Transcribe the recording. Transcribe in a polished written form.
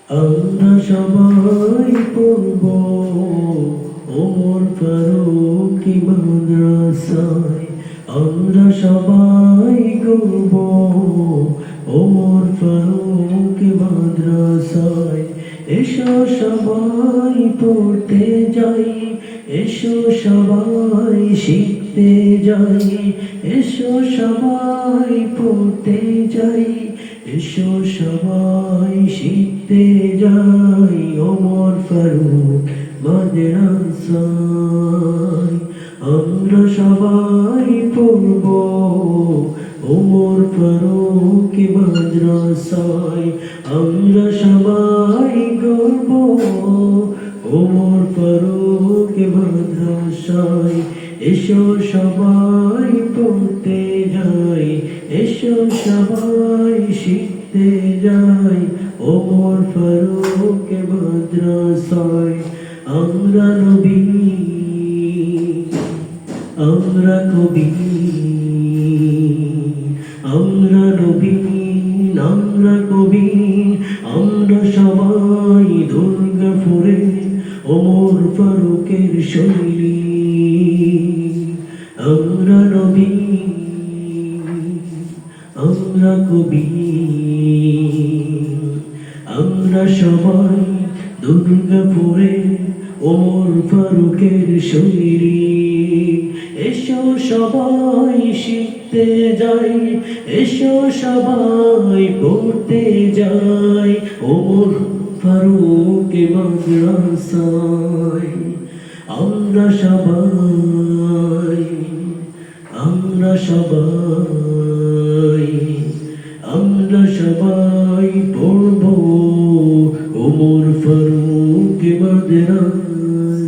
আমরা সবাই পড়ব ওমর ফারুকী মাদ্রাসায়। আমরা সবাই করব ওমর ফারুকী মাদ্রাসায়। এসো সবাই পড়তে যাই, এসো সবাই শিখতে যাই, এসো সবাই পড়তে যাই, এসো সবাই শিখতে যাই ওমর ফারুক মাদ্রাসায়। আমরা সবাই পড়ব ওমর ফারুক মাদ্রাসায়। আমরা সবাই করব ওমর ফারুক মাদ্রাসায়। এসো সবাই পড়তে যাই, এসো সবাই শিখতে যাই ওমর ফারুক মাদ্রাসায়। আমরা নবী, আমরা কবি, আমরা নবী, আমরা কবি, আমরা সবাই দুর্গাপুরে ওমর ফারুকের শৈলী। আমরা নবী, আমরা কবি, আমরা সবাই দুর্গাপুরে ওমর ফারুকের শৈলী। এসো সবাই শিখতে যাই, এসো সবাই পড়তে যাই ওমর ফারুক মাদ্রাসায়। আমরা সবাই, আমরা সবাই, আমরা সবাই পড়ব ওমর ফারুক মাদ্রাসায়।